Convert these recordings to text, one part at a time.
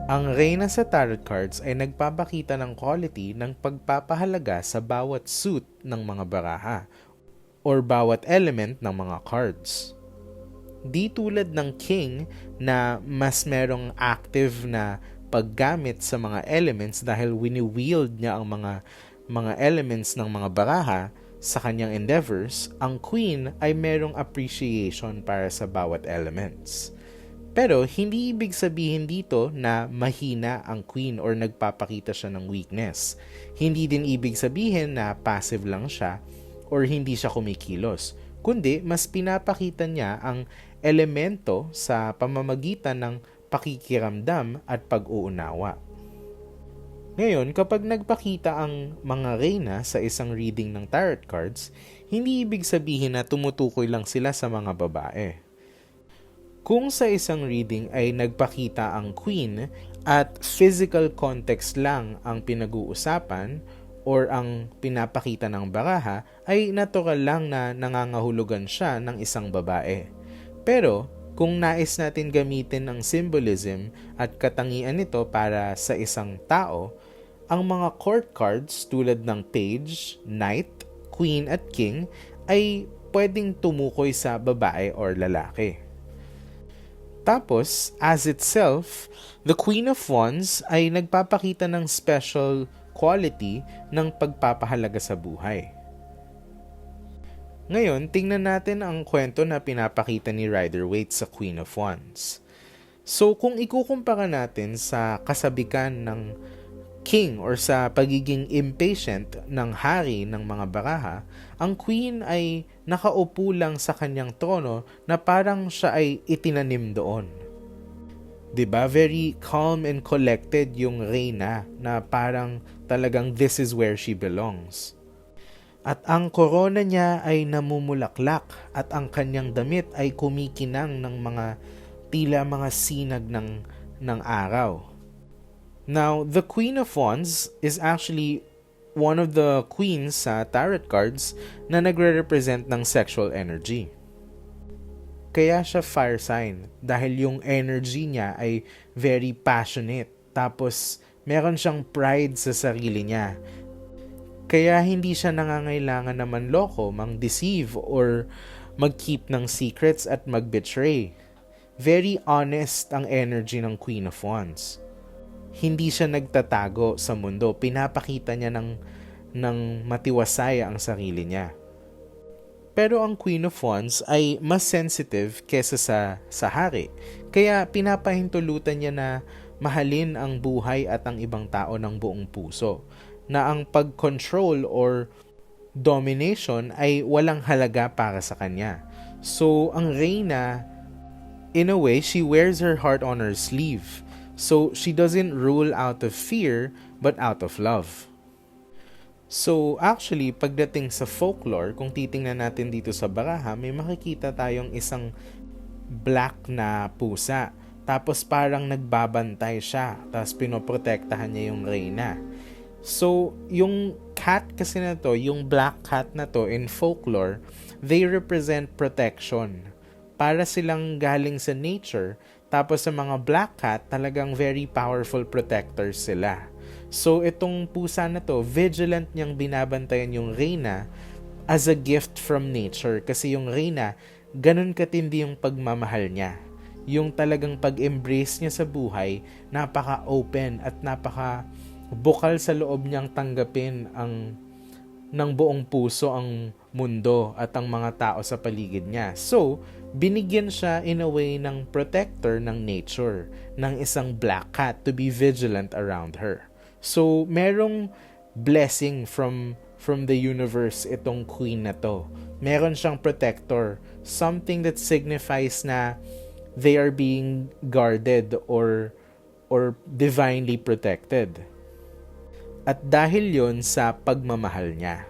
Ang Reyna sa tarot cards ay nagpapakita ng quality ng pagpapahalaga sa bawat suit ng mga baraha or bawat element ng mga cards. Di tulad ng King na mas merong active na paggamit sa mga elements dahil wini-wield niya ang mga elements ng mga baraha sa kanyang endeavors, ang Queen ay merong appreciation para sa bawat elements. Pero hindi ibig sabihin dito na mahina ang Queen or nagpapakita siya ng weakness. Hindi din ibig sabihin na passive lang siya or hindi siya kumikilos. Kundi mas pinapakita niya ang elemento sa pamamagitan ng pakikiramdam at pag-uunawa. Ngayon, kapag nagpakita ang mga reyna sa isang reading ng tarot cards, hindi ibig sabihin na tumutukoy lang sila sa mga babae. Kung sa isang reading ay nagpakita ang queen at physical context lang ang pinag-uusapan or ang pinapakita ng baraha, ay natural lang na nangangahulugan siya ng isang babae. Pero kung nais natin gamitin ang symbolism at katangian nito para sa isang tao, ang mga court cards tulad ng page, knight, queen at king ay pwedeng tumukoy sa babae or lalaki. Tapos, as itself, the Queen of Wands ay nagpapakita ng special quality ng pagpapahalaga sa buhay. Ngayon, tingnan natin ang kwento na pinapakita ni Rider-Waite sa Queen of Wands. So, kung ikukumpara natin sa kasabikan ng king or sa pagiging impatient ng hari ng mga baraha, ang queen ay nakaupo lang sa kanyang trono na parang siya ay itinanim doon. 'Di ba? Very calm and collected yung reyna na parang talagang this is where she belongs. At ang korona niya ay namumulaklak at ang kanyang damit ay kumikinang ng tila mga sinag ng araw. Now, the Queen of Wands is actually one of the queens sa tarot cards na nagre-represent ng sexual energy. Kaya siya fire sign dahil yung energy niya ay very passionate. Tapos, meron siyang pride sa sarili niya. Kaya hindi siya nangangailangan na manloko, mang-deceive, or mag-keep ng secrets at mag-betray. Very honest ang energy ng Queen of Wands. Hindi siya nagtatago sa mundo. Pinapakita niya ng matiwasay ang sarili niya. Pero ang Queen of Wands ay mas sensitive kesa sa hari. Kaya pinapahintulutan niya na mahalin ang buhay at ang ibang tao ng buong puso. Na ang pag-control or domination ay walang halaga para sa kanya. So, ang reyna, in a way, she wears her heart on her sleeve. So, she doesn't rule out of fear, but out of love. So, actually, pagdating sa folklore, kung titingnan natin dito sa baraha, may makikita tayong isang black na pusa. Tapos parang nagbabantay siya. Tapos pinoprotektahan niya yung reyna. So, yung cat kasi na to, yung black cat na to in folklore, they represent protection. Para silang galing sa nature. Tapos sa mga black cat, talagang very powerful protectors sila. So itong pusa na to, vigilant niyang binabantayan yung reyna as a gift from nature. Kasi yung reyna, ganun katindi yung pagmamahal niya. Yung talagang pag-embrace niya sa buhay, napaka-open at napaka-bukal sa loob niyang tanggapin ng buong puso ang mundo at ang mga tao sa paligid niya. So, binigyan siya in a way ng protector ng nature, ng isang black cat to be vigilant around her. So, merong blessing from the universe itong queen na to. Meron siyang protector, something that signifies na they are being guarded or divinely protected. At dahil yon sa pagmamahal niya.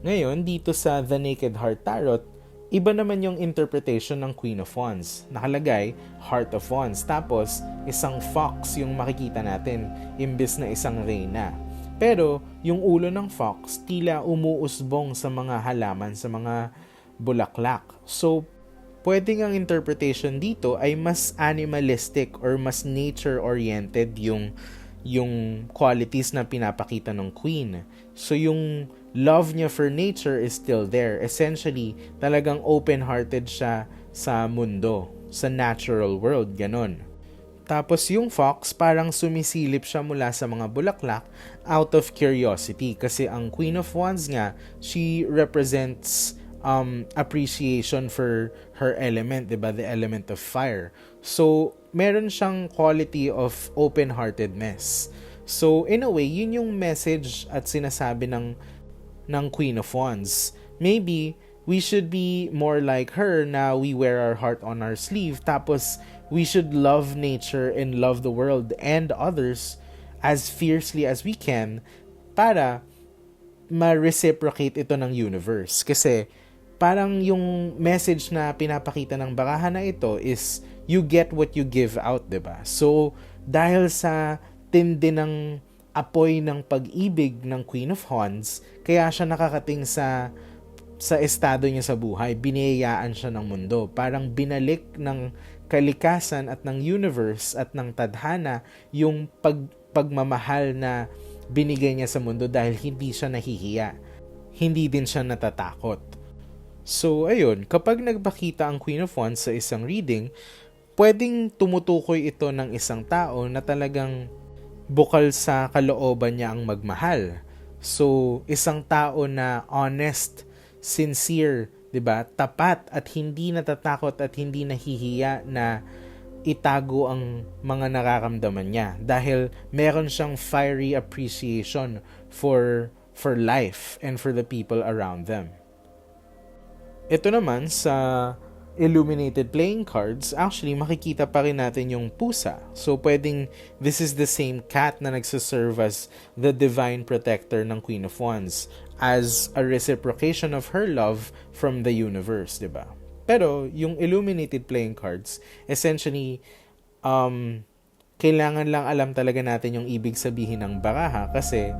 Ngayon, dito sa The Naked Heart Tarot, iba naman yung interpretation ng Queen of Wands. Nakalagay, Heart of Wands. Tapos, isang fox yung makikita natin, imbes na isang reyna. Pero, yung ulo ng fox, tila umuusbong sa mga halaman, sa mga bulaklak. So, pwedeng ang interpretation dito ay mas animalistic or mas nature-oriented yung qualities na pinapakita ng queen. So yung love niya for nature is still there. Essentially, talagang open-hearted siya sa mundo, sa natural world, ganon. Tapos yung fox, parang sumisilip siya mula sa mga bulaklak out of curiosity. Kasi ang Queen of Wands nga, she represents appreciation for her element, diba? The element of fire. So, meron siyang quality of open-heartedness. So, in a way, yun yung message at sinasabi ng Queen of Wands. Maybe, we should be more like her na we wear our heart on our sleeve. Tapos, we should love nature and love the world and others as fiercely as we can para ma-reciprocate ito ng universe. Kasi parang yung message na pinapakita ng barahan na ito is you get what you give out, diba? So, dahil sa tindi ng apoy ng pag-ibig ng Queen of Wands, kaya siya nakakating sa estado niya sa buhay, biniyayaan siya ng mundo. Parang binalik ng kalikasan at ng universe at ng tadhana yung pagmamahal na binigay niya sa mundo dahil hindi siya nahihiya. Hindi din siya natatakot. So, ayun, kapag nagpakita ang Queen of Wands sa isang reading, pwedeng tumutukoy ito ng isang tao na talagang bukal sa kalooban niya ang magmahal. So, isang tao na honest, sincere, 'di ba? Tapat at hindi natatakot at hindi nahihiya na itago ang mga nararamdaman niya dahil meron siyang fiery appreciation for life and for the people around them. Ito naman sa illuminated playing cards, actually makikita pa rin natin yung pusa. So pwedeng this is the same cat na nagsaserve as the divine protector ng Queen of Wands as a reciprocation of her love from the universe, diba? Pero yung illuminated playing cards, essentially kailangan lang alam talaga natin yung ibig sabihin ng baraha kasi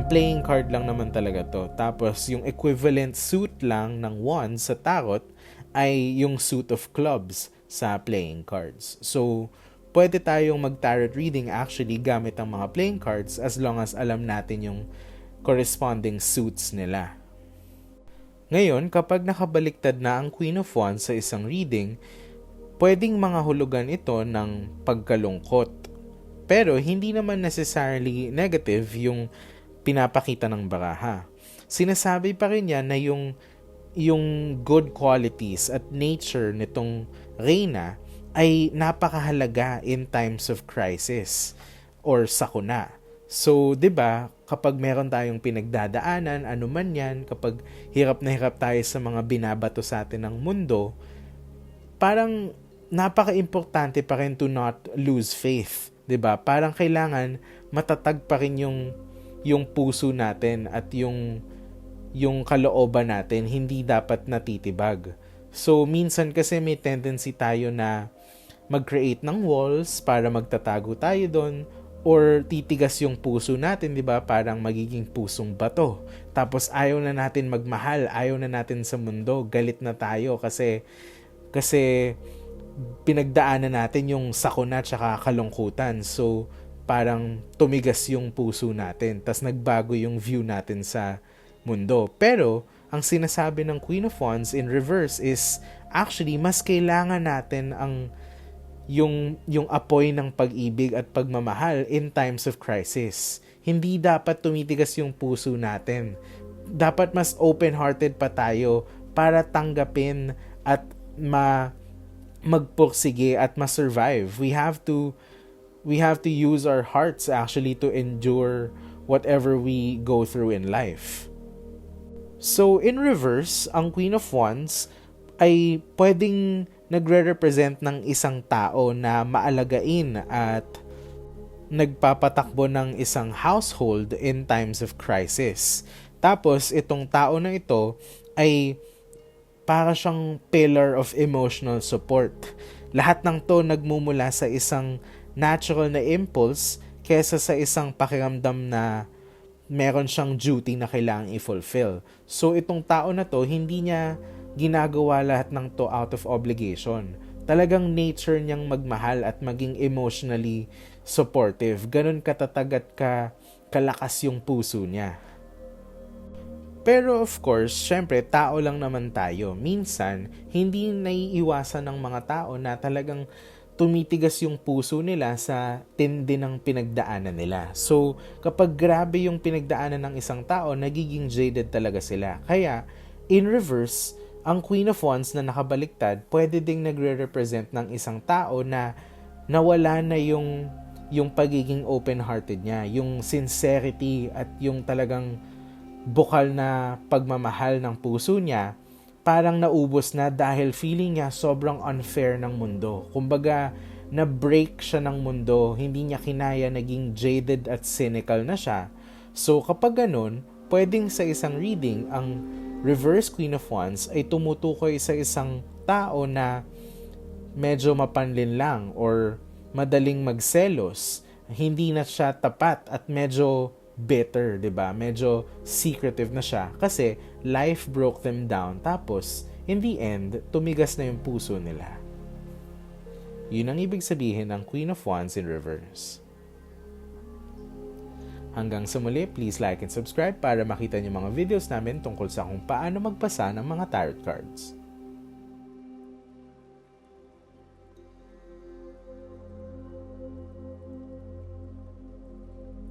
playing card lang naman talaga to. Tapos yung equivalent suit lang ng wands sa tarot ay yung suit of clubs sa playing cards. So, pwede tayong mag-tarot reading actually gamit ang mga playing cards as long as alam natin yung corresponding suits nila. Ngayon, kapag nakabaliktad na ang Queen of Wands sa isang reading, pwedeng mga hulugan ito ng pagkalungkot. Pero hindi naman necessarily negative yung pinapakita ng baraha. Sinasabi pa rin yan na yung good qualities at nature nitong reyna ay napakahalaga in times of crisis or sakuna. So, 'di ba, kapag meron tayong pinagdadaanan, ano man 'yan, kapag hirap na hirap tayo sa mga binabato sa atin ng mundo, parang napaka-importante pa rin to not lose faith, 'di ba? Parang kailangan matatag pa rin yung puso natin at yung kalooban natin, hindi dapat natitibag. So, minsan kasi may tendency tayo na mag-create ng walls para magtatago tayo doon or titigas yung puso natin, di ba? Parang magiging pusong bato. Tapos ayaw na natin magmahal, ayaw na natin sa mundo, galit na tayo kasi pinagdaanan natin yung sakuna tsaka kalungkutan. So, parang tumigas yung puso natin. Tas nagbago yung view natin sa mundo. Pero, ang sinasabi ng Queen of Wands in reverse is actually mas kailangan natin yung apoy ng pag-ibig at pagmamahal in times of crisis. Hindi dapat tumitigas yung puso natin. Dapat mas open-hearted pa tayo para tanggapin at magpursige at ma-survive. We have to use our hearts actually to endure whatever we go through in life. So, in reverse, ang Queen of Wands ay pwedeng nagre-represent ng isang tao na maalagain at nagpapatakbo ng isang household in times of crisis. Tapos, itong tao na ito ay para siyang pillar of emotional support. Lahat ng to nagmumula sa isang natural na impulse kesa sa isang pakiramdam na meron siyang duty na kailangang i-fulfill. So, itong tao na to, hindi niya ginagawa lahat ng to out of obligation. Talagang nature niyang magmahal at maging emotionally supportive. Ganun katatag at kalakas yung puso niya. Pero of course, syempre, tao lang naman tayo. Minsan, hindi naiiwasan ng mga tao na talagang tumitigas yung puso nila sa tindi ng pinagdaanan nila. So, kapag grabe yung pinagdaanan ng isang tao, nagiging jaded talaga sila. Kaya, in reverse, ang Queen of Wands na nakabaliktad, pwede ding nagre-represent ng isang tao na nawala na yung pagiging open-hearted niya, yung sincerity at yung talagang bukal na pagmamahal ng puso niya, parang naubos na dahil feeling niya sobrang unfair ng mundo. Kumbaga, na-break siya ng mundo, hindi niya kinaya, naging jaded at cynical na siya. So kapag ganun, pwedeng sa isang reading, ang reverse Queen of Wands ay tumutukoy sa isang tao na medyo mapanlin lang or madaling magselos, hindi na siya tapat at medyo bitter, 'di ba? Medyo secretive na siya kasi life broke them down tapos in the end tumigas na yung puso nila. Yun ang ibig sabihin ng Queen of Wands in reverse. Hanggang sa muli, please like and subscribe para makita niyo mga videos namin tungkol sa kung paano magbasa ng mga tarot cards.